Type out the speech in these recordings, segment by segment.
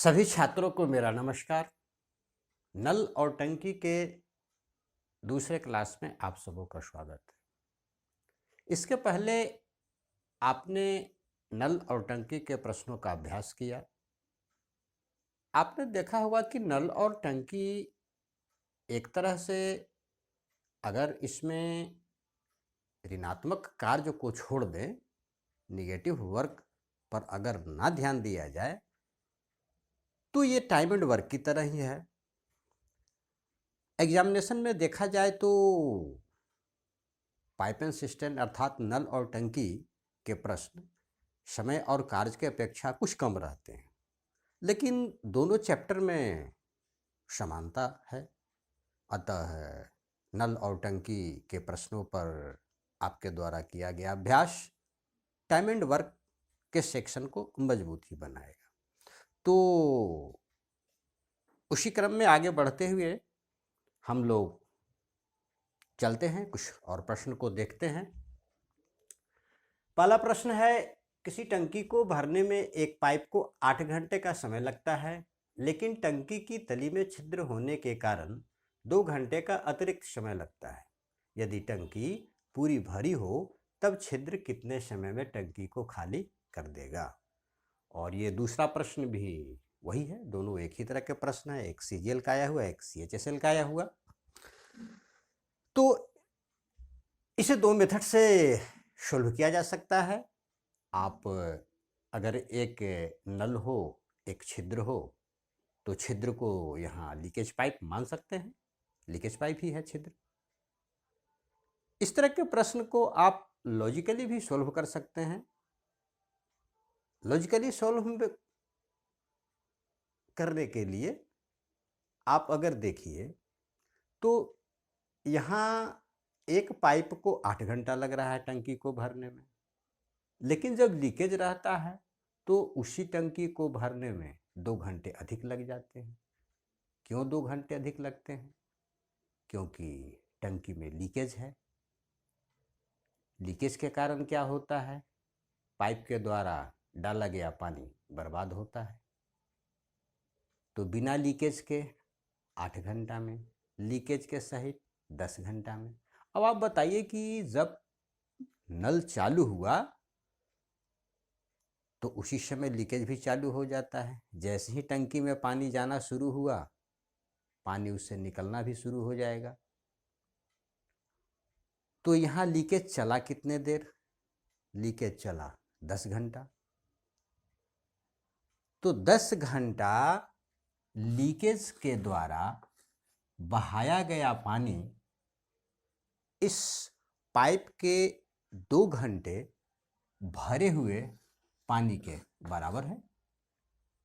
सभी छात्रों को मेरा नमस्कार। नल और टंकी के दूसरे क्लास में आप सबों का स्वागत है। इसके पहले आपने नल और टंकी के प्रश्नों का अभ्यास किया। आपने देखा होगा कि नल और टंकी एक तरह से अगर इसमें ऋणात्मक कार्य को छोड़ दें, निगेटिव वर्क पर अगर ना ध्यान दिया जाए तो ये टाइम एंड वर्क की तरह ही है। एग्जामिनेशन में देखा जाए तो पाइप एंड सिस्टम अर्थात नल और टंकी के प्रश्न समय और कार्य की अपेक्षा कुछ कम रहते हैं, लेकिन दोनों चैप्टर में समानता है। अतः नल और टंकी के प्रश्नों पर आपके द्वारा किया गया अभ्यास टाइम एंड वर्क के सेक्शन को मजबूती बनाएगा। तो उसी क्रम में आगे बढ़ते हुए हम लोग चलते हैं, कुछ और प्रश्न को देखते हैं। पहला प्रश्न है, किसी टंकी को भरने में एक पाइप को 8 घंटे का समय लगता है, लेकिन टंकी की तली में छिद्र होने के कारण 2 घंटे का अतिरिक्त समय लगता है। यदि टंकी पूरी भरी हो तब छिद्र कितने समय में टंकी को खाली कर देगा। और ये दूसरा प्रश्न भी वही है, दोनों एक ही तरह के प्रश्न है, एक CGL का आया हुआ, एक CHSL का आया हुआ। तो इसे दो मेथड से सोल्व किया जा सकता है। आप अगर एक नल हो, एक छिद्र हो, तो छिद्र को यहाँ लीकेज पाइप मान सकते हैं, लीकेज पाइप ही है छिद्र। इस तरह के प्रश्न को आप लॉजिकली भी सोल्व कर सकते हैं। लॉजिकली सोल्व करने के लिए आप अगर देखिए तो यहाँ एक पाइप को 8 घंटा लग रहा है टंकी को भरने में, लेकिन जब लीकेज रहता है तो उसी टंकी को भरने में 2 घंटे अधिक लग जाते हैं। क्यों 2 घंटे अधिक लगते हैं? क्योंकि टंकी में लीकेज है। लीकेज के कारण क्या होता है? पाइप के द्वारा डाला गया पानी बर्बाद होता है। तो बिना लीकेज के 8 घंटा में, लीकेज के सहित 10 घंटा में। अब आप बताइए कि जब नल चालू हुआ तो उसी समय लीकेज भी चालू हो जाता है। जैसे ही टंकी में पानी जाना शुरू हुआ, पानी उससे निकलना भी शुरू हो जाएगा। तो यहाँ लीकेज चला कितने देर? लीकेज चला 10 घंटा। तो 10 घंटा लीकेज के द्वारा बहाया गया पानी इस पाइप के 2 घंटे भरे हुए पानी के बराबर है।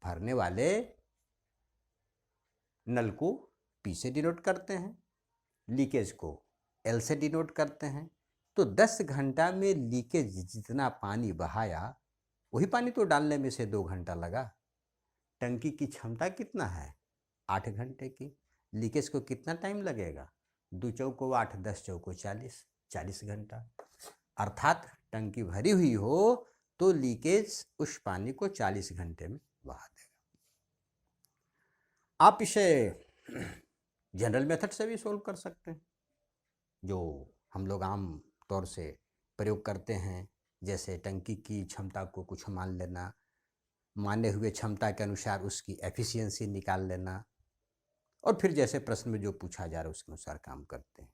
भरने वाले नल को P से डिनोट करते हैं, लीकेज को L से डिनोट करते हैं। तो 10 घंटा में लीकेज जितना पानी बहाया, वही पानी तो डालने में से 2 घंटा लगा। टंकी की क्षमता कितना है? 8 घंटे की। लीकेज को कितना टाइम लगेगा? 2 चौको 8, 10 चौको 40, 40 घंटा। अर्थात टंकी भरी हुई हो तो लीकेज उस पानी को 40 घंटे में बहा देगा। आप इसे जनरल मेथड से भी सोल्व कर सकते हैं, जो हम लोग आम तौर से प्रयोग करते हैं। जैसे टंकी की क्षमता को कुछ मान लेना, माने हुए क्षमता के अनुसार उसकी एफिशिएंसी निकाल लेना, और फिर जैसे प्रश्न में जो पूछा जा रहा है उसके अनुसार काम करते हैं।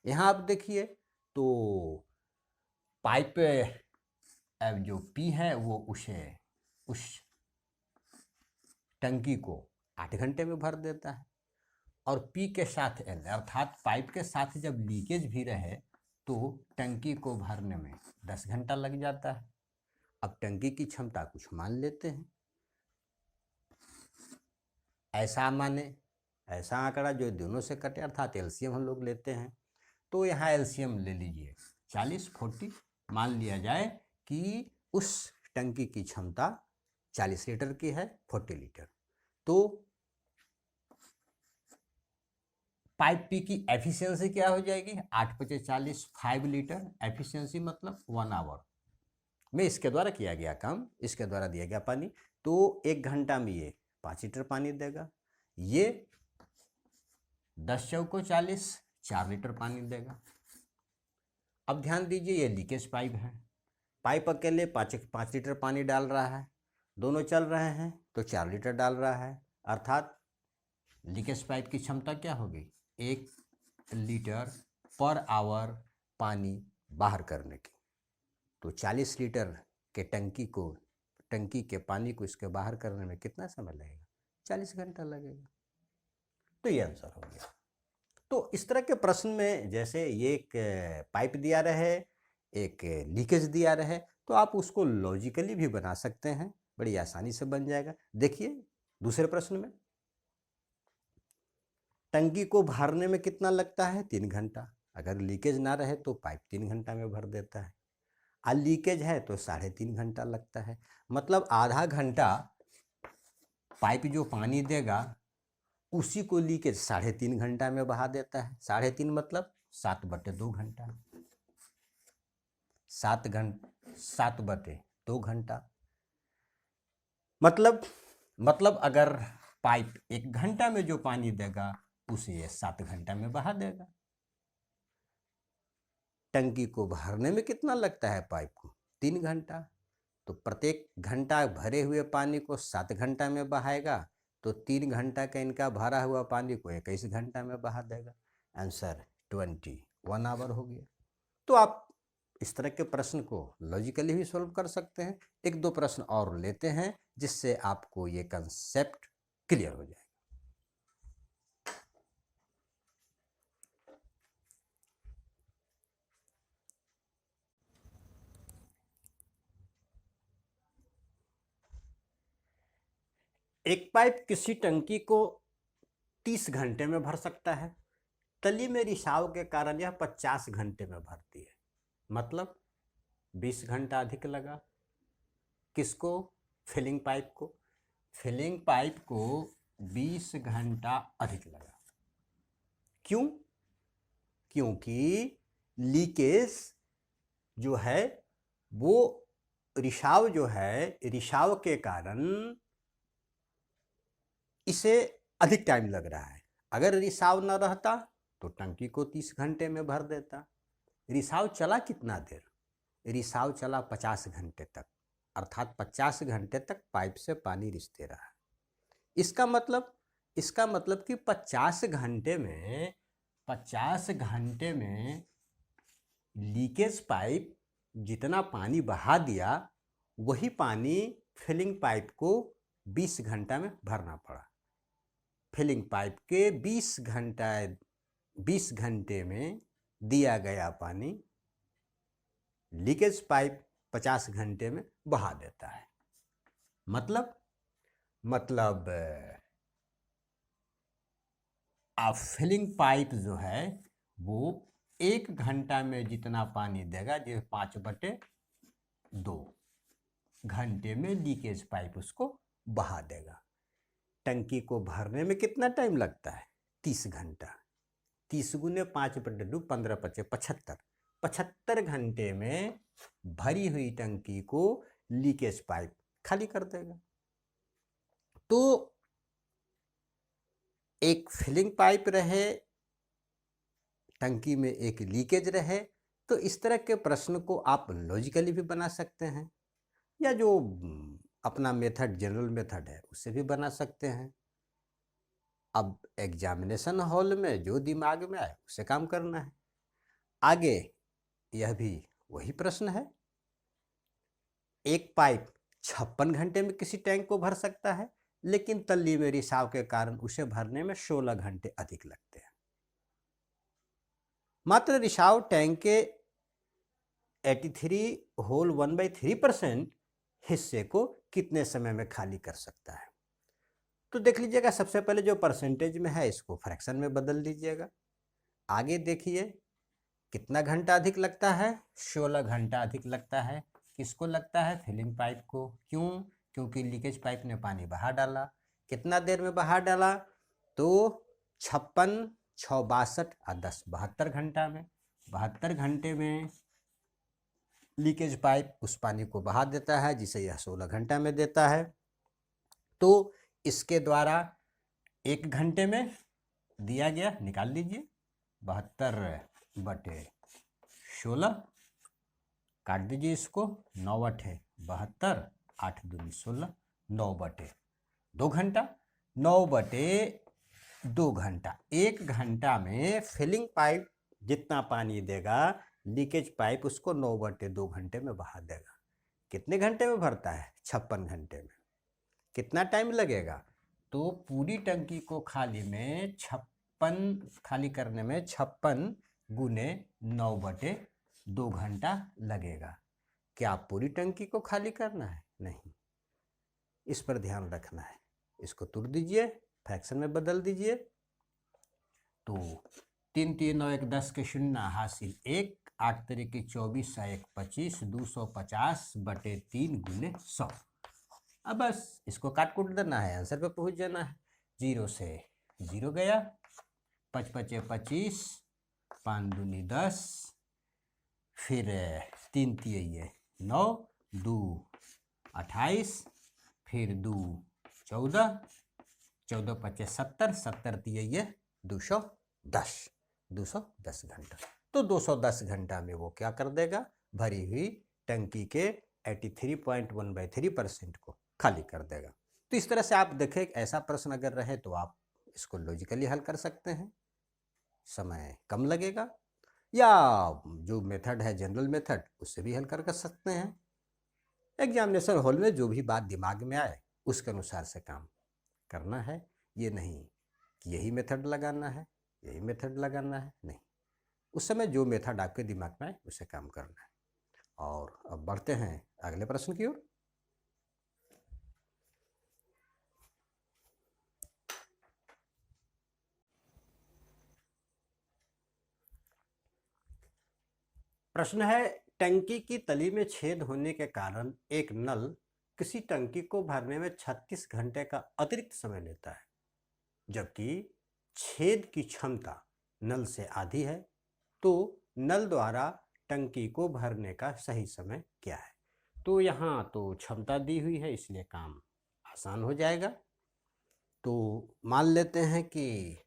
यहाँ आप देखिए तो पाइप जो P है वो उस टंकी को 8 घंटे में भर देता है, और P के साथ L अर्थात पाइप के साथ जब लीकेज भी रहे तो टंकी को भरने में 10 घंटा लग जाता है। अब टंकी की क्षमता कुछ मान लेते हैं, ऐसा आंकड़ा जो दोनों से कटे, अर्थात एलसीएम हम लोग लेते हैं। तो यहाँ एलसीएम ले लीजिए 40, 40 मान लिया जाए कि उस टंकी की क्षमता 40 लीटर की है, 40 लीटर। तो पाइप P की एफिशिएंसी क्या हो जाएगी? 8 × 40, 5 लीटर। एफिशिएंसी मतलब 1 आवर में इसके द्वारा किया गया काम, इसके द्वारा दिया गया पानी। तो 1 घंटा में ये 5 लीटर पानी देगा। ये 10 चौको 40, 4 लीटर पानी देगा। अब ध्यान दीजिए, ये लीकेज पाइप है, पाइप अकेले 5 लीटर पानी डाल रहा है, दोनों चल रहे हैं तो 4 लीटर डाल रहा है, अर्थात लीकेज पाइप की क्षमता क्या होगी, 1 लीटर पर आवर पानी बाहर करने की। तो 40 लीटर के टंकी के पानी को इसके बाहर करने में कितना समय लगेगा, 40 घंटा लगेगा। तो ये आंसर हो गया। तो इस तरह के प्रश्न में जैसे ये एक पाइप दिया रहे, एक लीकेज दिया रहे, तो आप उसको लॉजिकली भी बना सकते हैं, बड़ी आसानी से बन जाएगा। देखिए दूसरे प्रश्न में, टंकी को भरने में कितना लगता है, 3 घंटा। अगर लीकेज ना रहे तो पाइप 3 घंटा में भर देता है, और लीकेज है तो 3.5 घंटा लगता है। मतलब आधा घंटा पाइप जो पानी देगा उसी को लीकेज 3.5 घंटा में बहा देता है। 3.5 मतलब 7/2 घंटा, 7/2 घंटा। मतलब अगर पाइप 1 घंटा में जो पानी देगा उसे ये 7 घंटा में बहा देगा। टंकी को भरने में कितना लगता है पाइप को, 3 घंटा। तो प्रत्येक घंटा भरे हुए पानी को 7 घंटा में बहाएगा, तो 3 घंटा का इनका भरा हुआ पानी को 21 घंटा में बहा देगा। आंसर 21 आवर हो गया। तो आप इस तरह के प्रश्न को लॉजिकली भी सॉल्व कर सकते हैं। 1-2 प्रश्न और लेते हैं जिससे आपको ये कंसेप्ट क्लियर हो जाए। एक पाइप किसी टंकी को 30 घंटे में भर सकता है, तली में रिसाव के कारण यह 50 घंटे में भरती है। मतलब 20 घंटा अधिक लगा। किसको, फिलिंग पाइप को। फिलिंग पाइप को 20 घंटा अधिक लगा। क्यों? क्योंकि लीकेज जो है वो रिसाव जो है, रिसाव के कारण इसे अधिक टाइम लग रहा है। अगर रिसाव न रहता तो टंकी को 30 घंटे में भर देता। रिसाव चला कितना देर, रिसाव चला 50 घंटे तक, अर्थात 50 घंटे तक पाइप से पानी रिसते रहा। इसका मतलब कि 50 घंटे में लीकेज पाइप जितना पानी बहा दिया वही पानी फिलिंग पाइप को 20 घंटा में भरना पड़ा। फिलिंग पाइप के 20 घंटे में दिया गया पानी लीकेज पाइप 50 घंटे में बहा देता है। मतलब फिलिंग पाइप जो है वो 1 घंटा में जितना पानी देगा, जो 5/2 घंटे में लीकेज पाइप उसको बहा देगा। टंकी को भरने में कितना टाइम लगता है, 30 घंटा। 30 × 5/2 15 × 5 75 घंटे में भरी हुई टंकी को लीकेज पाइप खाली कर देगा। तो एक फिलिंग पाइप रहे, टंकी में एक लीकेज रहे, तो इस तरह के प्रश्न को आप लॉजिकली भी बना सकते हैं, या जो अपना मेथड जनरल मेथड है उससे भी बना सकते हैं। अब एग्जामिनेशन हॉल में जो दिमाग में आए उससे काम करना है। आगे यह भी वही प्रश्न है। एक पाइप 56 घंटे में किसी टैंक को भर सकता है, लेकिन तल्ली में रिसाव के कारण उसे भरने में 16 घंटे अधिक लगते हैं। मात्र रिसाव टैंक के 83.1/3% हिस्से को कितने समय में खाली कर सकता है। तो देख लीजिएगा, सबसे पहले जो परसेंटेज में है इसको फ्रैक्शन में बदल दीजिएगा। आगे देखिए कितना घंटा अधिक लगता है, 16 घंटा अधिक लगता है। किसको लगता है, फिलिंग पाइप को। क्यों? क्योंकि लीकेज पाइप ने पानी बहा डाला। कितना देर में बहा डाला, तो 56, 6, 62 और 10 72 घंटा में। 72 घंटे में लीकेज पाइप उस पानी को बहा देता है जिसे यह 16 घंटा में देता है। तो इसके द्वारा 1 घंटे में दिया गया, निकाल लीजिए, 72/16, काट दीजिए इसको, 9/72, 8 दूनी 16, 9/2 घंटा, 9/2 घंटा। 1 घंटा में फिलिंग पाइप जितना पानी देगा, लीकेज पाइप उसको 9/2 घंटे में बहा देगा। कितने घंटे में भरता है? 56 घंटे में। कितना टाइम लगेगा? तो पूरी टंकी को खाली करने में 56 गुने 9/2 घंटा लगेगा। क्या आप पूरी टंकी को खाली करना है? नहीं, इस पर ध्यान रखना है। इसको तोड़ दीजिए, फ्रैक्शन में बदल दीजिए। तो 3 3 9 1 10 के शून्य हासिल 1, 8 तरीके 24, 1 25, 250/3 गुने 100। अब बस इसको काट कूट देना है, आंसर पे पहुंच जाना है। 0 से 0 गया, 5 5 25, 5 दूनी 10, फिर 3 3 9, 2 28, फिर 2 14, 14 5 70, 70 3 210, 210 घंटा। तो 210 घंटा में वो क्या कर देगा? भरी हुई टंकी के 83.13% को खाली कर देगा। तो इस तरह से आप देखें, ऐसा प्रश्न अगर रहे तो आप इसको लॉजिकली हल कर सकते हैं, समय कम लगेगा, या जो मेथड है जनरल मेथड, उससे भी हल कर सकते हैं। एग्जामिनेशन हॉल में जो भी बात दिमाग में आए उसके अनुसार से काम करना है। ये नहीं कि यही मेथड लगाना है, यही मेथड लगाना है, नहीं, उस समय जो मेथड आपके दिमाग में आए उसे काम करना है। और अब बढ़ते हैं अगले प्रश्न की ओर। प्रश्न है, टंकी की तली में छेद होने के कारण एक नल किसी टंकी को भरने में 36 घंटे का अतिरिक्त समय लेता है, जबकि छेद की क्षमता नल से आधी है। तो नल द्वारा टंकी को भरने का सही समय क्या है? तो यहाँ तो क्षमता दी हुई है, इसलिए काम आसान हो जाएगा। तो मान लेते हैं कि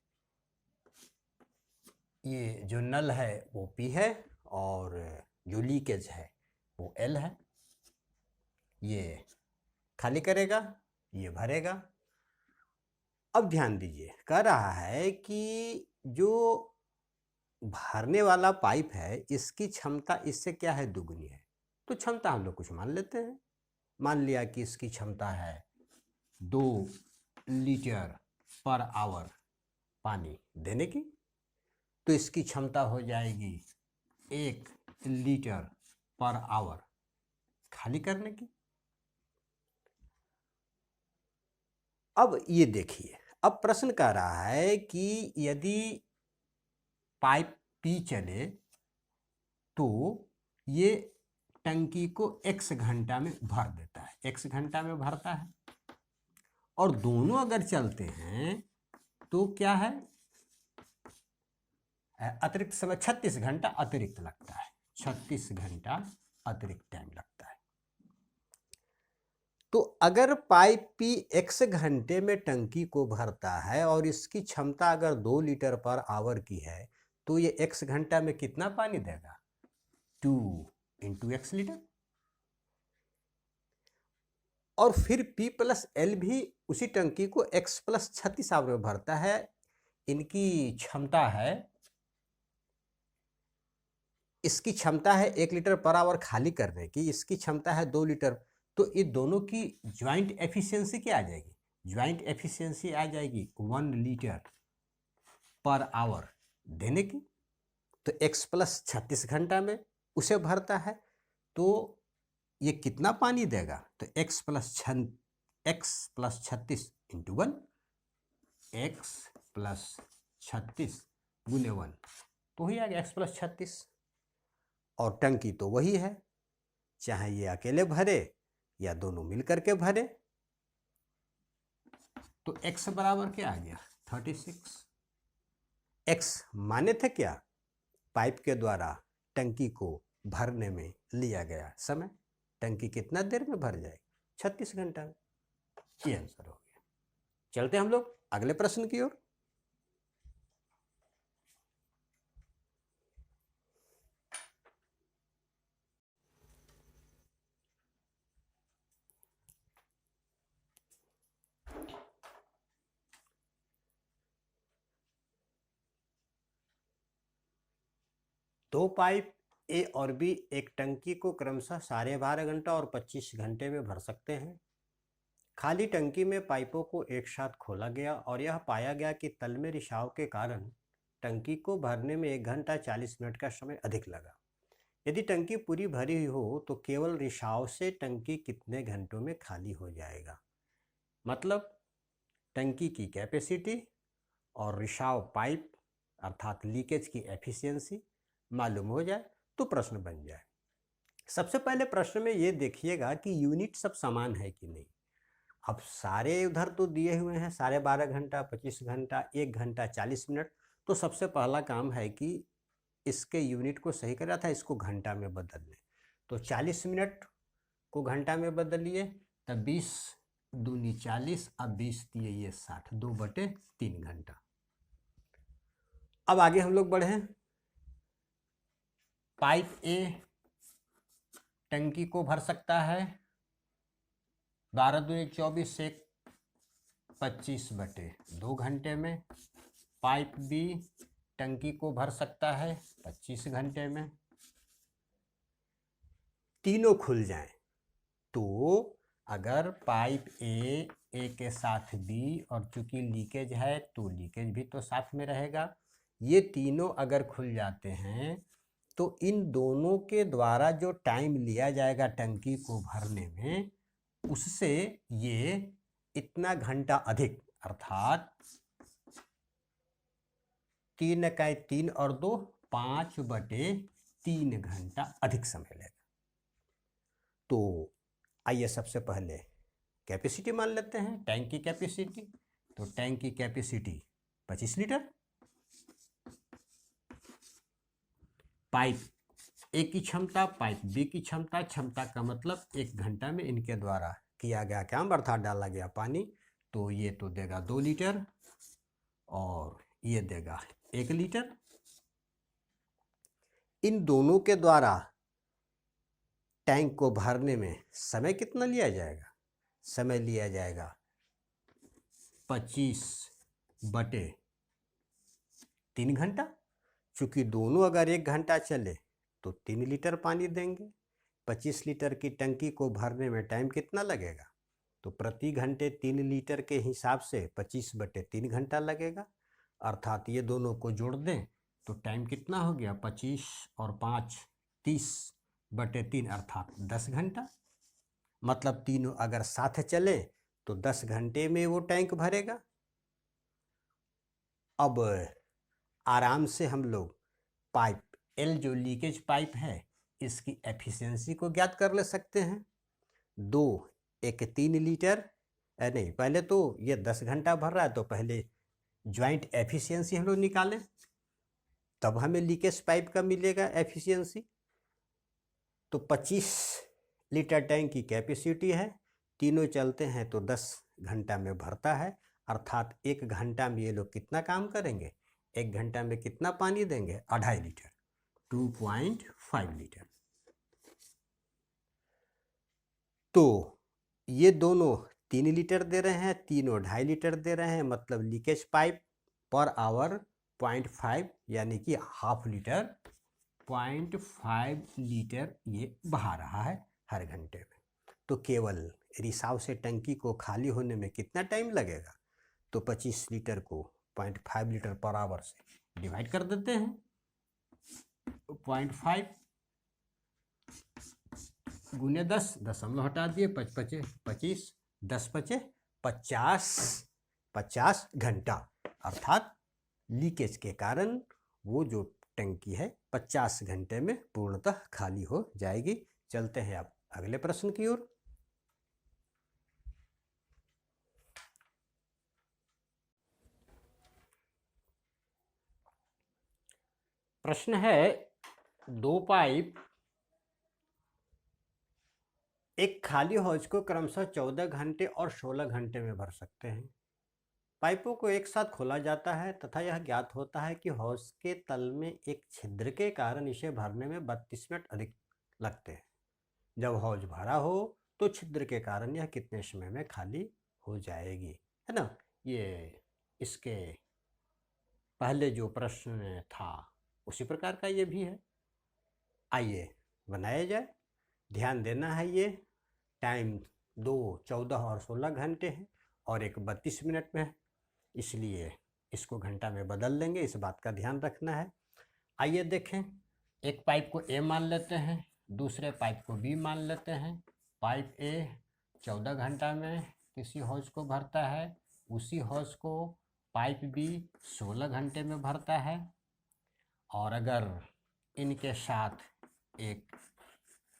ये जो नल है वो P है और जो लीकेज है वो L है। ये खाली करेगा, ये भरेगा। अब ध्यान दीजिए, कह रहा है कि जो भरने वाला पाइप है इसकी क्षमता इससे क्या है? दुगुनी है। तो क्षमता हम लोग कुछ मान लेते हैं। मान लिया कि इसकी क्षमता है 2 लीटर पर आवर पानी देने की, तो इसकी क्षमता हो जाएगी 1 लीटर पर आवर खाली करने की। अब ये देखिए, अब प्रश्न कह रहा है कि यदि पाइप P चले तो ये टंकी को x घंटा में भर देता है, x घंटा में भरता है। और दोनों अगर चलते हैं तो क्या है? अतिरिक्त समय 36 घंटा अतिरिक्त लगता है, 36 घंटा अतिरिक्त टाइम लगता है। तो अगर पाइप P x घंटे में टंकी को भरता है और इसकी क्षमता अगर 2 लीटर पर आवर की है, तो ये x घंटा में कितना पानी देगा? 2 × x लीटर। और फिर P + L भी उसी टंकी को x + 36 आवर में भरता है। इनकी क्षमता है, इसकी क्षमता है 1 लीटर पर आवर खाली करने की, इसकी क्षमता है 2 लीटर। तो ये दोनों की ज्वाइंट एफिशिएंसी क्या आ जाएगी? ज्वाइंट एफिशिएंसी आ जाएगी 1 लीटर पर आवर देने की। तो x + 36 घंटा में उसे भरता है, तो ये कितना पानी देगा? तो x + 36 × 1, x + 36 गुने 1, तो ही आ गया x + 36। और टंकी तो वही है, चाहे ये अकेले भरे या दोनों मिलकर के भरे। तो x बराबर क्या आ गया? 36। x माने थे क्या? पाइप के द्वारा टंकी को भरने में लिया गया समय। टंकी कितना देर में भर जाएगी? 36 घंटा में। ये आंसर हो गया। चलते हम लोग अगले प्रश्न की ओर। दो पाइप ए और बी एक टंकी को क्रमशः 12.5 घंटा और 25 घंटे में भर सकते हैं। खाली टंकी में पाइपों को एक साथ खोला गया और यह पाया गया कि तल में रिसाव के कारण टंकी को भरने में 1 घंटा 40 मिनट का समय अधिक लगा। यदि टंकी पूरी भरी हुई हो तो केवल रिसाव से टंकी कितने घंटों में खाली हो जाएगा। मतलब टंकी की कैपेसिटी और रिसाव पाइप अर्थात लीकेज की एफिशिएंसी मालूम हो जाए तो प्रश्न बन जाए। सबसे पहले प्रश्न में ये देखिएगा कि यूनिट सब समान है कि नहीं। अब सारे उधर तो दिए हुए हैं 12.5 घंटा, 25 घंटा, 1 घंटा 40 मिनट। तो सबसे पहला काम है कि इसके यूनिट को सही करा था, इसको घंटा में बदल लें। तो 40 मिनट को घंटा में बदलिए, तब 20 दूनी 40, अब 20 दिए ये 60, 2/3 घंटा। अब आगे हम लोग बढ़े। पाइप ए टंकी को भर सकता है 12 दूनी 24 से 25/2 घंटे में। पाइप बी टंकी को भर सकता है 25 घंटे में। तीनों खुल जाएं तो अगर पाइप ए के साथ बी, और चूंकि लीकेज है तो लीकेज भी तो साथ में रहेगा, ये तीनों अगर खुल जाते हैं तो इन दोनों के द्वारा जो टाइम लिया जाएगा टंकी को भरने में, उससे ये इतना घंटा अधिक अर्थात 3 और 2 5/3 घंटा अधिक समय लेगा। तो आइए सबसे पहले कैपेसिटी मान लेते हैं, टैंक की कैपेसिटी। तो टैंक की कैपेसिटी 25 लीटर। पाइप ए की क्षमता, पाइप बी की क्षमता, क्षमता का मतलब 1 घंटा में इनके द्वारा किया गया काम अर्थात डाला गया पानी। तो ये तो देगा 2 लीटर और ये देगा 1 लीटर। इन दोनों के द्वारा टैंक को भरने में समय कितना लिया जाएगा? समय लिया जाएगा 25/3 घंटा। चूंकि दोनों अगर 1 घंटा चले तो 3 लीटर पानी देंगे। 25 लीटर की टंकी को भरने में टाइम कितना लगेगा? तो प्रति घंटे 3 लीटर के हिसाब से 25/3 घंटा लगेगा। अर्थात ये दोनों को जोड़ दें तो टाइम कितना हो गया? 25 और 5 30/3 अर्थात 10 घंटा। मतलब तीनों अगर साथ चले तो 10 घंटे में वो टैंक भरेगा। अब आराम से हम लोग पाइप एल जो लीकेज पाइप है इसकी एफिशिएंसी को ज्ञात कर ले सकते हैं। 2 1 3 लीटर, नहीं पहले तो ये 10 घंटा भर रहा है तो पहले ज्वाइंट एफिशिएंसी हम लोग निकालें, तब हमें लीकेज पाइप का मिलेगा एफिशिएंसी। तो 25 लीटर टैंक की कैपेसिटी है, तीनों चलते हैं तो 10 घंटा में भरता है। अर्थात 1 घंटा में ये लोग कितना काम करेंगे? 1 घंटा में कितना पानी देंगे? 2.5 लीटर, 2.5 लीटर। तो ये दोनों 3 लीटर दे रहे हैं, तीनों 2.5 लीटर दे रहे हैं। मतलब लीकेज पाइप पर आवर 0.5 यानी कि हाफ लीटर, 0.5 लीटर ये बहा रहा है हर घंटे में। तो केवल रिसाव से टंकी को खाली होने में कितना टाइम लगेगा? तो 25 लीटर को 0.5 लीटर पर आवर से डिवाइड कर देते हैं। 0.5 गुने 10, दशमलव हटा दिए, 25, 10 बचे 50 घंटा। अर्थात लीकेज के कारण वो जो टंकी है 50 घंटे में पूर्णतः खाली हो जाएगी। चलते हैं अब अगले प्रश्न की ओर। प्रश्न है, 2 पाइप एक खाली हौज को क्रमशः 14 घंटे और 16 घंटे में भर सकते हैं। पाइपों को एक साथ खोला जाता है तथा यह ज्ञात होता है कि हौज के तल में एक छिद्र के कारण इसे भरने में 32 मिनट अधिक लगते हैं। जब हौज भरा हो तो छिद्र के कारण यह कितने समय में खाली हो जाएगी, है ना। ये इसके पहले जो प्रश्न था उसी प्रकार का ये भी है। आइए बनाया जाए। ध्यान देना है, ये टाइम 2, 14 और 16 घंटे है और एक 32 मिनट में है, इसलिए इसको घंटा में बदल देंगे, इस बात का ध्यान रखना है। आइए देखें, एक पाइप को ए मान लेते हैं, दूसरे पाइप को बी मान लेते हैं। पाइप ए 14 घंटा में किसी हौज को भरता है, उसी हौज को पाइप बी 16 घंटे में भरता है। और अगर इनके साथ एक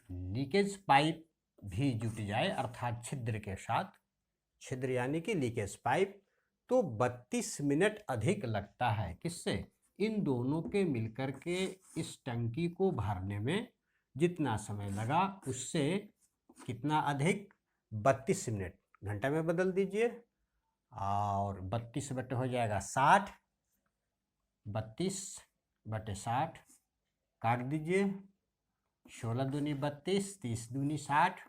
लीकेज पाइप भी जुट जाए, अर्थात छिद्र के साथ, छिद्र यानी कि लीकेज पाइप, तो 32 मिनट अधिक लगता है। किससे? इन दोनों के मिलकर के इस टंकी को भरने में जितना समय लगा उससे कितना अधिक? 32 मिनट। घंटा में बदल दीजिए और 32 बटे हो जाएगा 60, 32 बटे 60 काट दीजिए, 16 दूनी 32, 30 दूनी 60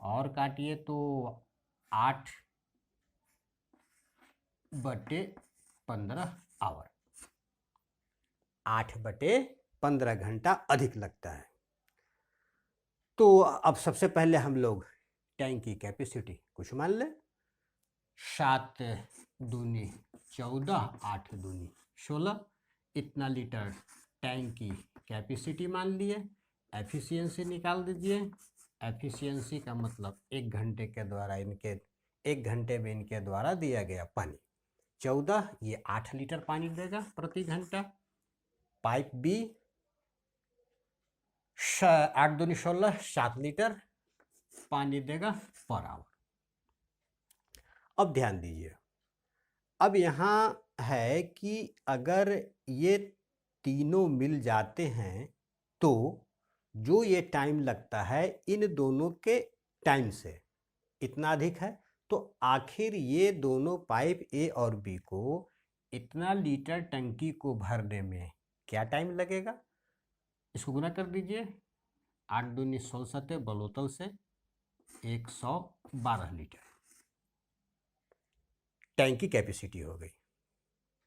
और काटिए तो 8 बटे 15 आवर, 8 बटे 15 घंटा अधिक लगता है। तो अब सबसे पहले हम लोग टैंक की कैपेसिटी कुछ मान लें। 7 दूनी 14, 8 दूनी 16, इतना लीटर टैंक की कैपेसिटी मान लिए। एफिशिएंसी निकाल दीजिए। एफिशिएंसी का मतलब 1 घंटे के द्वारा इनके 1 घंटे में इनके द्वारा दिया गया पानी 14, ये 8 लीटर पानी देगा प्रति घंटा। पाइप बी 8 दूनी 16, 7 लीटर पानी देगा पर आवर। अब ध्यान दीजिए, अब यहाँ है कि अगर ये तीनों मिल जाते हैं तो जो ये टाइम लगता है इन दोनों के टाइम से इतना अधिक है, तो आखिर ये दोनों पाइप ए और बी को इतना लीटर टंकी को भरने में क्या टाइम लगेगा? इसको गुना कर दीजिए, 8 दूनी 16 बलोतल से 112 लीटर टैंक की कैपेसिटी हो गई।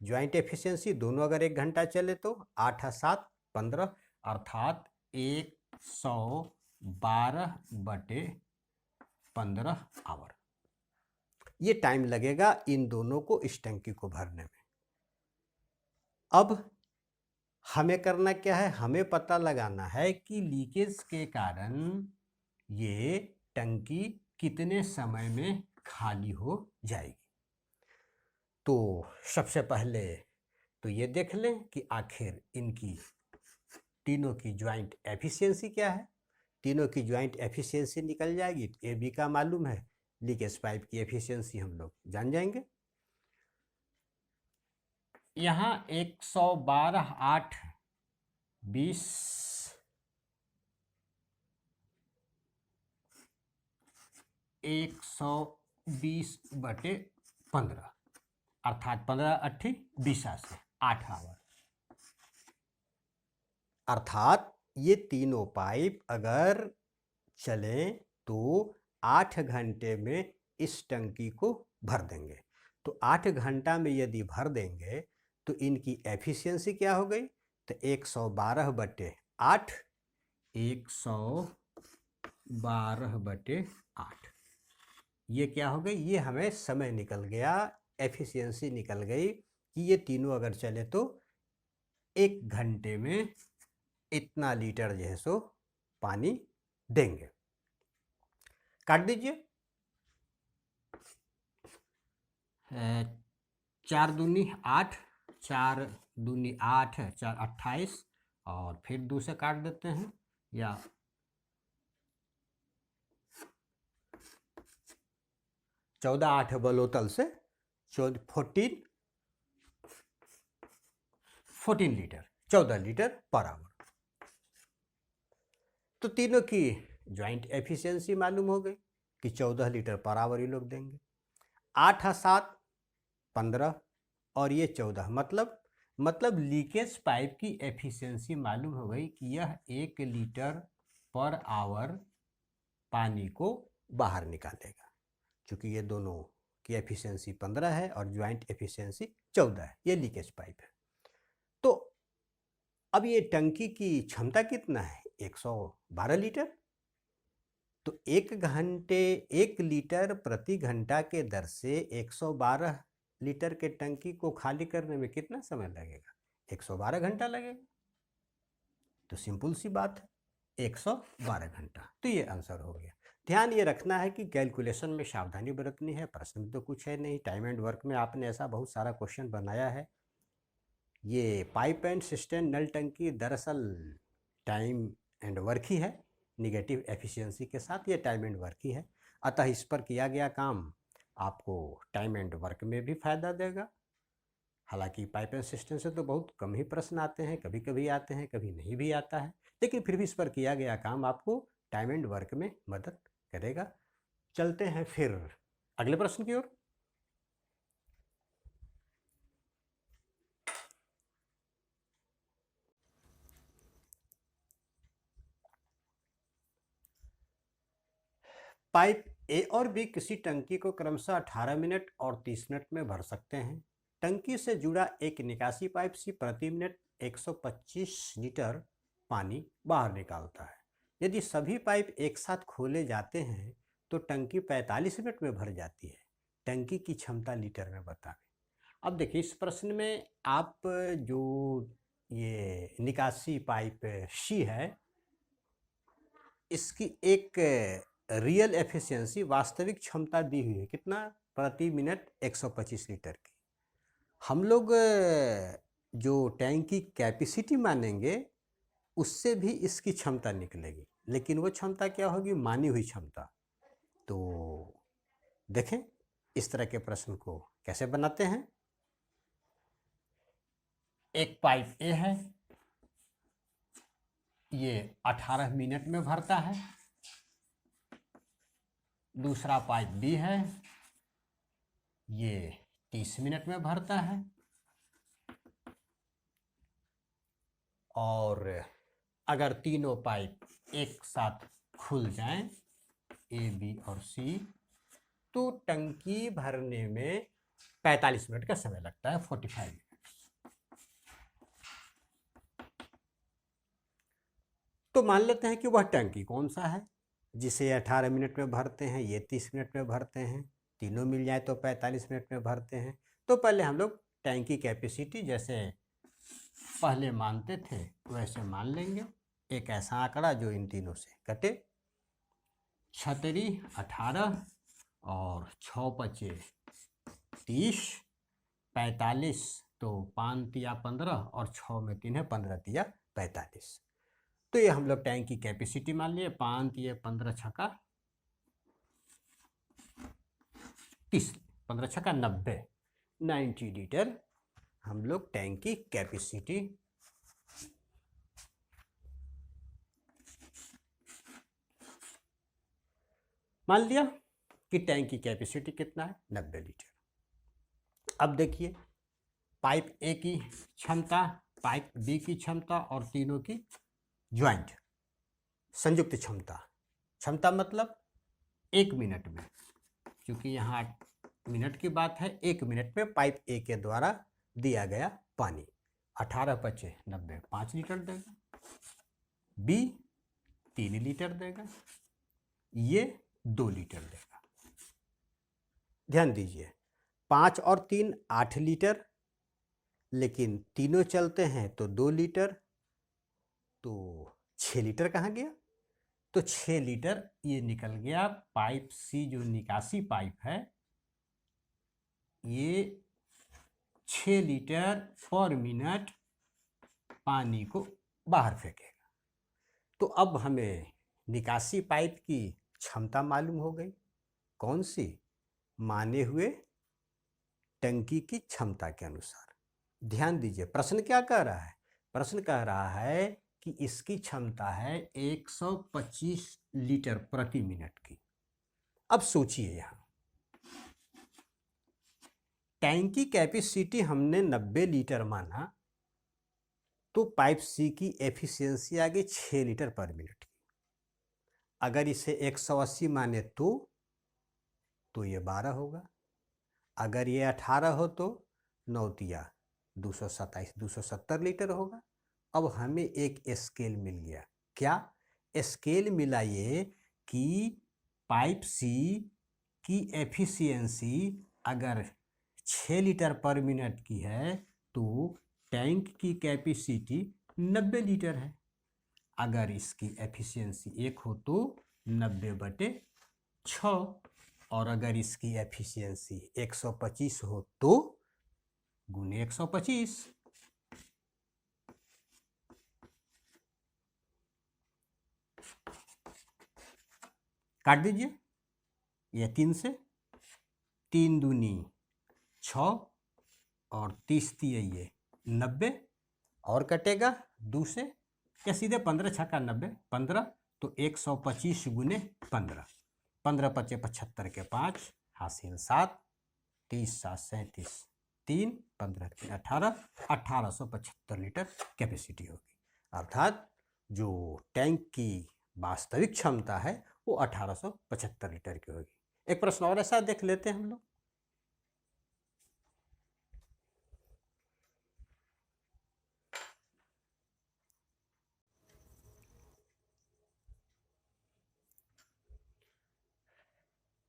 ज्वाइंट एफिशिएंसी दोनों अगर 1 घंटा चले तो 8 और 7 15, अर्थात 112 बटे 15 आवर ये टाइम लगेगा इन दोनों को इस टंकी को भरने में। अब हमें करना क्या है? हमें पता लगाना है कि लीकेज के कारण ये टंकी कितने समय में खाली हो जाएगी। तो सबसे पहले तो ये देख लें कि आखिर इनकी तीनों की ज्वाइंट एफिशिएंसी क्या है। तीनों की ज्वाइंट एफिशिएंसी निकल जाएगी। ए बी का मालूम है, लीकेज पाइप की एफिशिएंसी हम लोग जान जाएंगे। यहाँ 112 8 20 120 बटे 15, अर्थात 15 8 20 से 8 आवर। अर्थात ये तीनों पाइप अगर चलें तो 8 घंटे में इस टंकी को भर देंगे। तो 8 घंटा में यदि भर देंगे तो इनकी एफिशिएंसी क्या हो गई? तो 112 बटे 8, 112 बटे 8, ये क्या हो गई? ये हमें समय निकल गया, एफिशिएंसी निकल गई कि ये तीनों अगर चले तो 1 घंटे में इतना लीटर जो है सो पानी देंगे। काट दीजिए, 4 दूनी 8, 4 दूनी 8, 4 28 और फिर 2 से काट देते हैं, या 14 8 बलोतल से 14 लीटर, 14 लीटर पर आवर। तो तीनों की ज्वाइंट एफिशिएंसी मालूम हो गई कि 14 लीटर पर आवर ये लोग देंगे। 8 और 7 15 और ये 14, मतलब लीकेज पाइप की एफिशिएंसी मालूम हो गई कि यह 1 लीटर पर आवर पानी को बाहर निकालेगा। क्योंकि ये दोनों की एफिशिएंसी 15 है और ज्वाइंट एफिशिएंसी 14 है, ये लीकेज पाइप है। तो अब ये टंकी की क्षमता कितना है? 112 लीटर। तो 1 लीटर प्रति घंटा के दर से 112 लीटर के टंकी को खाली करने में कितना समय लगेगा? 112 घंटा लगेगा। तो सिंपल सी बात है, 112 घंटा। तो ये आंसर हो गया। ध्यान ये रखना है कि कैलकुलेशन में सावधानी बरतनी है। प्रश्न में तो कुछ है नहीं, टाइम एंड वर्क में आपने ऐसा बहुत सारा क्वेश्चन बनाया है। ये पाइप एंड सिस्टम नल टंकी दरअसल टाइम एंड वर्क ही है, निगेटिव एफिशिएंसी के साथ ये टाइम एंड वर्क ही है। अतः इस पर किया गया काम आपको टाइम एंड वर्क में भी फायदा देगा। हालांकि पाइप एंड सिस्टम से तो बहुत कम ही प्रश्न आते हैं, कभी कभी आते हैं, कभी नहीं भी आता है, लेकिन फिर भी इस पर किया गया काम आपको टाइम एंड वर्क में मदद करेगा। चलते हैं फिर अगले प्रश्न की ओर। पाइप ए और बी किसी टंकी को क्रमशः 18 मिनट और 30 मिनट में भर सकते हैं। टंकी से जुड़ा एक निकासी पाइप सी प्रति मिनट 125 लीटर पानी बाहर निकालता है। यदि सभी पाइप एक साथ खोले जाते हैं तो टंकी 45 मिनट में भर जाती है। टंकी की क्षमता लीटर में बताएं। अब देखिए, इस प्रश्न में आप जो ये निकासी पाइप सी है, इसकी एक रियल एफिशिएंसी, वास्तविक क्षमता दी हुई है, कितना? प्रति मिनट 125 लीटर की। हम लोग जो टैंक की कैपेसिटी मानेंगे उससे भी इसकी क्षमता निकलेगी, लेकिन वो क्षमता क्या होगी? मानी हुई क्षमता। तो देखें इस तरह के प्रश्न को कैसे बनाते हैं। एक पाइप ए है, ये 18 मिनट में भरता है। दूसरा पाइप बी है, ये 30 मिनट में भरता है। और अगर तीनों पाइप एक साथ खुल जाएं, ए बी और सी, तो टंकी भरने में 45 मिनट का समय लगता है, 45 मिनट। तो मान लेते हैं कि वह टंकी कौन सा है जिसे 18 मिनट में भरते हैं, ये 30 मिनट में भरते हैं, तीनों मिल जाए तो 45 मिनट में भरते हैं। तो पहले हम लोग टैंकी कैपेसिटी जैसे पहले मानते थे वैसे मान लेंगे, एक ऐसा आंकड़ा जो इन तीनों से कटे। 36 18 और 6 बचे 30, 45, तो 5 तिया 15 और 6 में 3 है, 15 तिया 45। तो ये हम लोग टैंक की कैपेसिटी मान लिए। 5 तिया 15 छक्का 30, 15 छक्का 90 लीटर हम लोग टैंक की कैपेसिटी मान लिया कि टैंक की कैपेसिटी कितना है? 90 लीटर। अब देखिए, पाइप ए की क्षमता, पाइप बी की क्षमता और तीनों की ज्वाइंट संयुक्त क्षमता मतलब 1 मिनट में, क्योंकि यहाँ मिनट की बात है, 1 मिनट में पाइप ए के द्वारा दिया गया पानी 18 पचे 90, 5 लीटर देगा। बी 3 लीटर देगा, ये 2 लीटर देगा। ध्यान दीजिए, 5 और 3 8 लीटर, लेकिन तीनों चलते हैं तो 2 लीटर, तो 6 लीटर कहाँ गया? तो 6 लीटर ये निकल गया। पाइप सी जो निकासी पाइप है, ये 6 लीटर पर मिनट पानी को बाहर फेंकेगा। तो अब हमें निकासी पाइप की क्षमता मालूम हो गई। कौन सी? माने हुए टंकी की क्षमता के अनुसार। ध्यान दीजिए, प्रश्न क्या कह रहा है? प्रश्न कह रहा है कि इसकी क्षमता है 125 लीटर प्रति मिनट की। अब सोचिए, यहाँ टैंक की कैपेसिटी हमने 90 लीटर माना, तो पाइप सी की एफिशिएंसी आ गई 6 लीटर पर मिनट की। अगर इसे 180 माने तो ये 12 होगा। अगर ये 18 हो तो 9 तिया 227, 270 लीटर होगा। अब हमें एक स्केल मिल गया। क्या स्केल मिला? ये कि पाइप सी की एफिशिएंसी अगर 6 लीटर पर मिनट की है तो टैंक की कैपेसिटी 90 लीटर है। अगर इसकी एफिशिएंसी 1 हो तो 90/6, और अगर इसकी एफिशिएंसी 125 हो तो गुने 125। काट दीजिए, ये 3 से, 3 दूनी 6 और 30 तिया ये 90, और कटेगा 2 से, क्या सीधे 15 छक्का 90, 15 तो 125 गुने 15, 15 पचे 75 के 5 हासिल 7, 30 7 37 3, 15 के 18, 1875 लीटर कैपेसिटी होगी। अर्थात जो टैंक की वास्तविक क्षमता है वो 1875 लीटर की होगी। एक प्रश्न और ऐसा देख लेते हैं हम लोग।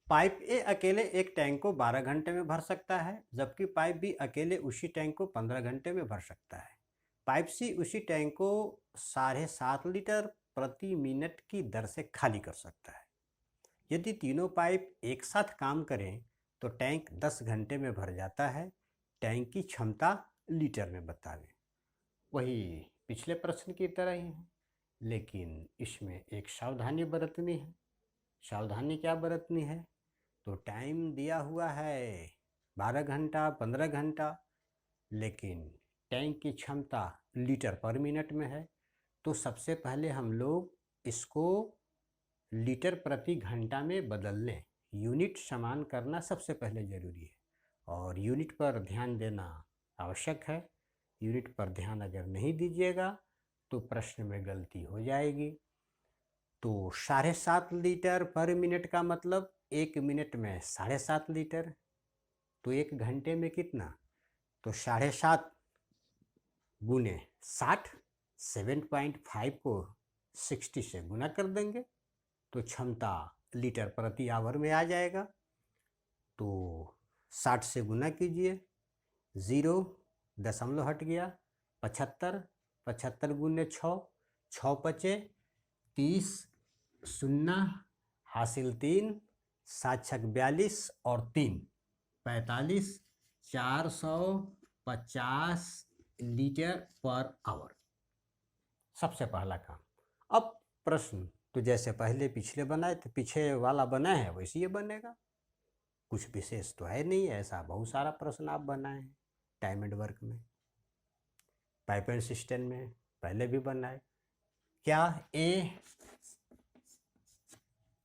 पाइप ए अकेले एक टैंक को 12 घंटे में भर सकता है, जबकि पाइप बी अकेले उसी टैंक को 15 घंटे में भर सकता है। पाइप सी उसी टैंक को 7.5 लीटर प्रति मिनट की दर से खाली कर सकता है। यदि तीनों पाइप एक साथ काम करें तो टैंक 10 घंटे में भर जाता है। टैंक की क्षमता लीटर में बतावें। वही पिछले प्रश्न की तरह ही है, लेकिन इसमें एक सावधानी बरतनी है। सावधानी क्या बरतनी है? तो टाइम दिया हुआ है 12 घंटा 15 घंटा, लेकिन टैंक की क्षमता लीटर पर मिनट में है। तो सबसे पहले हम लोग इसको लीटर प्रति घंटा में बदल लें। यूनिट समान करना सबसे पहले ज़रूरी है, और यूनिट पर ध्यान देना आवश्यक है। यूनिट पर ध्यान अगर नहीं दीजिएगा तो प्रश्न में गलती हो जाएगी। तो 7.5 लीटर पर मिनट का मतलब 1 मिनट में 7.5 लीटर, तो 1 घंटे में कितना? तो 7.5 गुने 60, 7.5 को 60 से गुना कर देंगे तो क्षमता लीटर प्रति आवर में आ जाएगा। तो 60 से गुना कीजिए, 0 दशमलव हट गया, 75, 75 गुने 6, 6 पचे 30, 0 हासिल 3, 7 छक 42 और 3 45, 450 लीटर पर आवर। सबसे पहला काम। अब प्रश्न तो जैसे पहले पिछले बनाए थे, पीछे वाला बना है वैसे ये बनेगा, कुछ विशेष तो है नहीं। ऐसा बहुत सारा प्रश्न आप बनाए हैं टाइम एंड वर्क में, पाइप एंड सिस्टम में पहले भी बनाए। क्या ए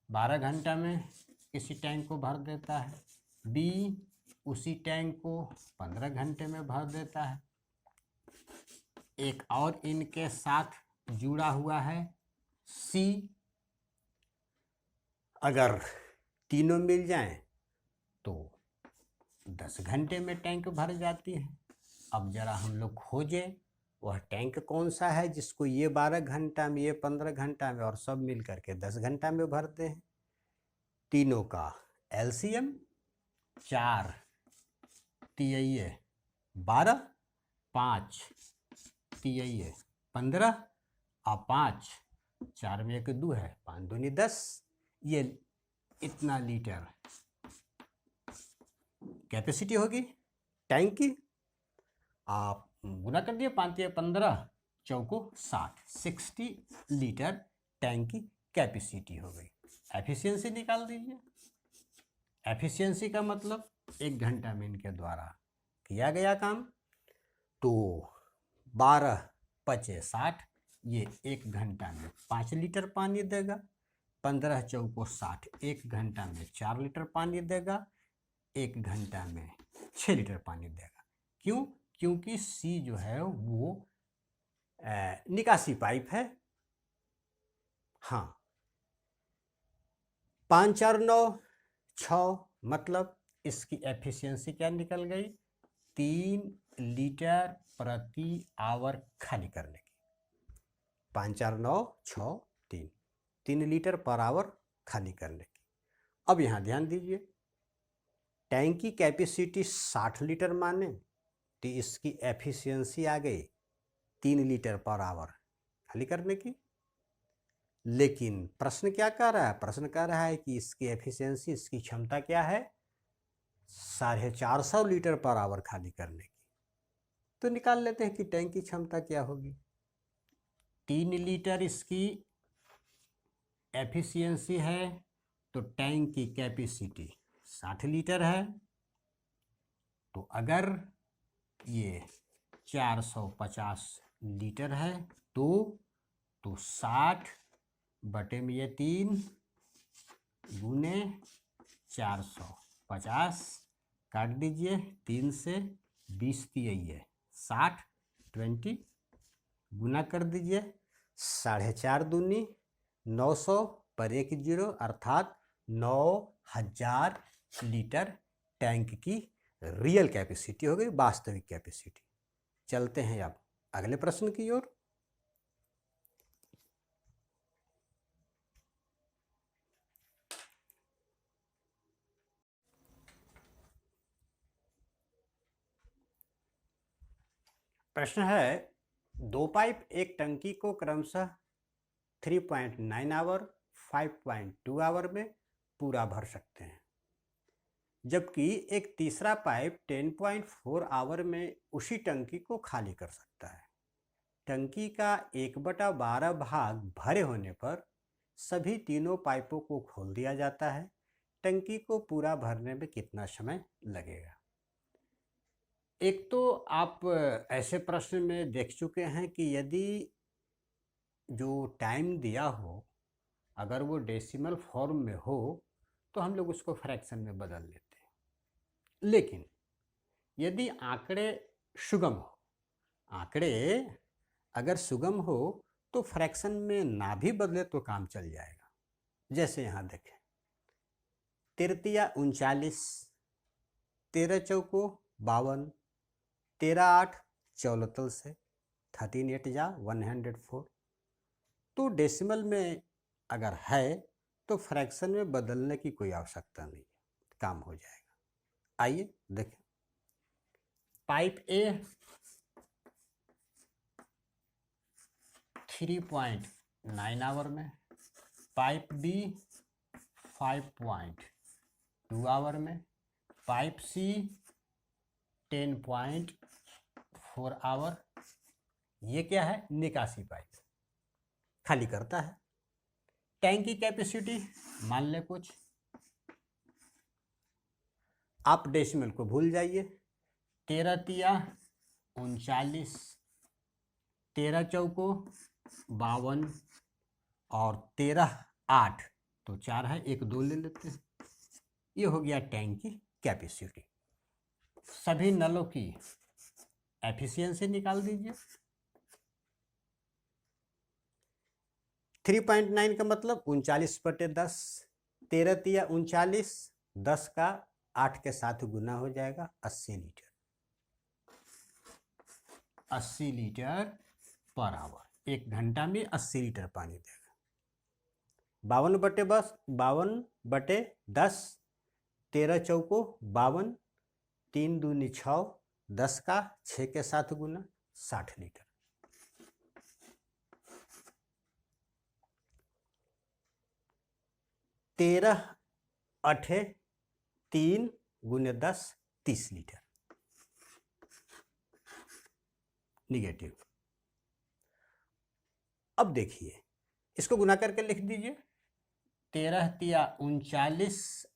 12 घंटा में किसी टैंक को भर देता है, बी उसी टैंक को 15 घंटे में भर देता है, एक और इनके साथ जुड़ा हुआ है सी। अगर तीनों मिल जाएं तो 10 घंटे में टैंक भर जाती है। अब जरा हम लोग खोजें वह टैंक कौन सा है जिसको ये 12 घंटा में, ये 15 घंटा में और सब मिल करके 10 घंटा में भरते हैं। तीनों का एलसीएम 4 तिये 12, 5 तिये 15 और 5, 4 में 1 2 है, 5 दूनी 10, ये इतना लीटर कैपेसिटी होगी टैंक की। आप गुना कर दिए, 5 तिया 15, चौको 60 लीटर टैंक की कैपेसिटी हो गई। एफिशिएंसी निकाल दीजिए। एफिशिएंसी का मतलब 1 घंटा में इनके द्वारा किया गया काम। तो 12 पचे 60, ये 1 घंटा में 5 लीटर पानी देगा। 15 चौको 60, 1 घंटा में 4 लीटर पानी देगा। 1 घंटा में 6 लीटर पानी देगा। क्यों? क्योंकि सी जो है वो निकासी पाइप है। हाँ, 5 4 9 6, मतलब इसकी एफिशिएंसी क्या निकल गई? 3 लीटर प्रति आवर खाली करने की। 5 4 9 6 3 लीटर पर आवर खाली करने की। अब यहाँ ध्यान दीजिए, टैंक की कैपेसिटी 60 लीटर माने तो इसकी एफिशिएंसी आ गई 3 लीटर पर आवर खाली करने की। लेकिन प्रश्न क्या कह रहा है? प्रश्न कह रहा है कि इसकी एफिशिएंसी, इसकी क्षमता क्या है? 450 लीटर पर आवर खाली करने की। तो निकाल लेते हैं कि टैंक की क्षमता क्या होगी। 3 लीटर इसकी एफिशिएंसी है, तो टैंक की कैपेसिटी 60 लीटर है। तो अगर ये 450 लीटर है तो 60 बटे में ये 3 गुने 450, काट दीजिए 3 से, 20 यही है 60, 20 गुना कर दीजिए 4.5 दूनी 900 पर 1 जीरो, अर्थात 9000 लीटर टैंक की रियल कैपेसिटी हो गई, वास्तविक कैपेसिटी। चलते हैं अब अगले प्रश्न की ओर। प्रश्न है, 2 पाइप एक टंकी को क्रमशः 3.9 आवर, 5.2 आवर में पूरा भर सकते हैं, जबकि एक तीसरा पाइप 10.4 आवर में उसी टंकी को खाली कर सकता है। टंकी का 1/12 भाग भरे होने पर सभी तीनों पाइपों को खोल दिया जाता है। टंकी को पूरा भरने में कितना समय लगेगा? एक तो आप ऐसे प्रश्न में देख चुके हैं कि यदि जो टाइम दिया हो अगर वो डेसिमल फॉर्म में हो तो हम लोग उसको फ्रैक्शन में बदल लेते हैं। लेकिन यदि आंकड़े सुगम हो, आंकड़े अगर सुगम हो तो फ्रैक्शन में ना भी बदले तो काम चल जाएगा। जैसे यहाँ देखें, 13 39, 13 चौको 52, 13 8 चौलतल से 13 8 जा 104। तो डेसिमल में अगर है तो फ्रैक्शन में बदलने की कोई आवश्यकता नहीं, काम हो जाएगा। आइए देखें, पाइप ए 3.9 आवर में, पाइप बी 5.2 आवर में, पाइप सी 10.4 आवर। ये क्या है? निकासी पाइप, खाली करता है। टैंक की कैपेसिटी मान ले कुछ, आप डेसिमल को भूल जाइए। 13 तिया 39, 13 चौको 52 और 13 8, तो 4 है, 1 2 ले लेते हैं। ये हो गया टैंक की कैपेसिटी। सभी नलों की एफिशिएंसी निकाल दीजिए। 3.9 का मतलब 39/10, 13 तिया 39, 10 का 8 के साथ गुना हो जाएगा 80 लीटर, 80 लीटर पर आवर। 1 घंटा में 80 लीटर पानी देगा। 52/10, 13 चौको 52, 3 दूनी 6, 10 का 6 के साथ गुना 60 लीटर। तेरह 8 3 गुने 10 30 लीटर निगेटिव। अब देखिए, इसको गुना करके लिख दीजिए। 13 तिया 39,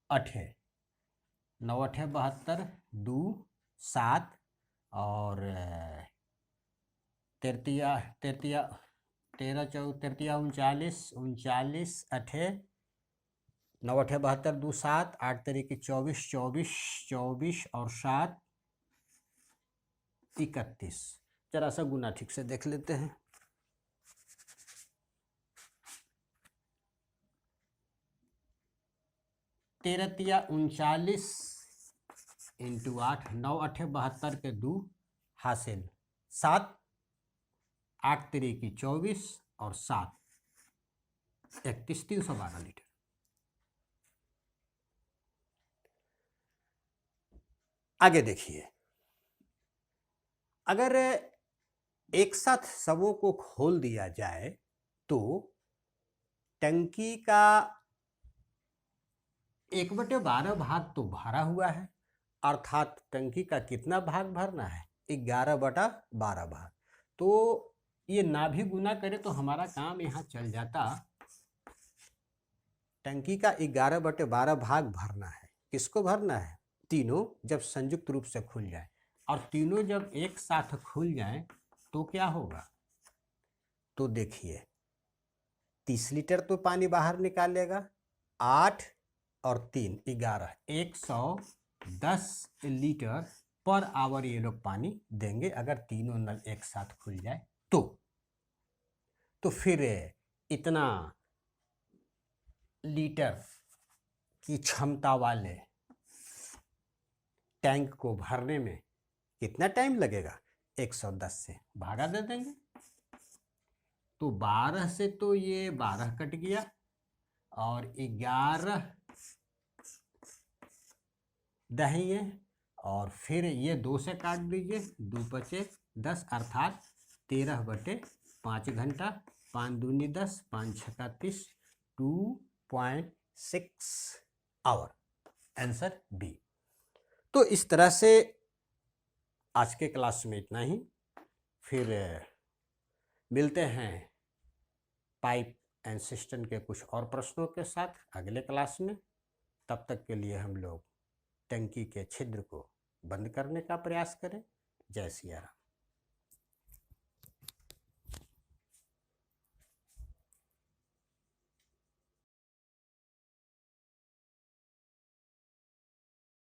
8 9 8 72, 2 7 और 13 13 13 39, 39 8 9 8 72 2 7 8 तरीके 24 24 24 और 7 31। जरा सा गुना ठीक से देख लेते हैं। 13 तिया 39 इंटू 8, 9 8 72 के 2 हासिल 7, 8 तरीके 24 और 7 31, 312 लीटर। आगे देखिए, अगर एक साथ सबों को खोल दिया जाए तो टंकी का 1/12 भाग तो भरा हुआ है, अर्थात टंकी का कितना भाग भरना है? 11/12 भाग। तो ये ना भी गुना करे तो हमारा काम यहाँ चल जाता। टंकी का 11/12 भाग भरना है। किसको भरना है? तीनों जब संयुक्त रूप से खुल जाए, और तीनों जब एक साथ खुल जाए तो क्या होगा? तो देखिए, 30 लीटर तो पानी बाहर निकालेगा, 8 और 3 11, 110 लीटर पर आवर ये लोग पानी देंगे अगर तीनों नल एक साथ खुल जाए तो फिर इतना लीटर की क्षमता वाले टैंक को भरने में कितना टाइम लगेगा? 110 से भागा दे देंगे तो 12 से तो ये 12 कट गया और 11 दहिए और फिर ये 2 से काट दीजिए, 2 बचे 10 अर्थात 13/5 घंटा, 5 दूनी 10, 5 छक्का 30, 2.6 आवर। Answer B. तो इस तरह से आज के क्लास में इतना ही। फिर मिलते हैं पाइप एंड सिस्टम के कुछ और प्रश्नों के साथ अगले क्लास में। तब तक के लिए हम लोग टंकी के छिद्र को बंद करने का प्रयास करें। जय सिया राम।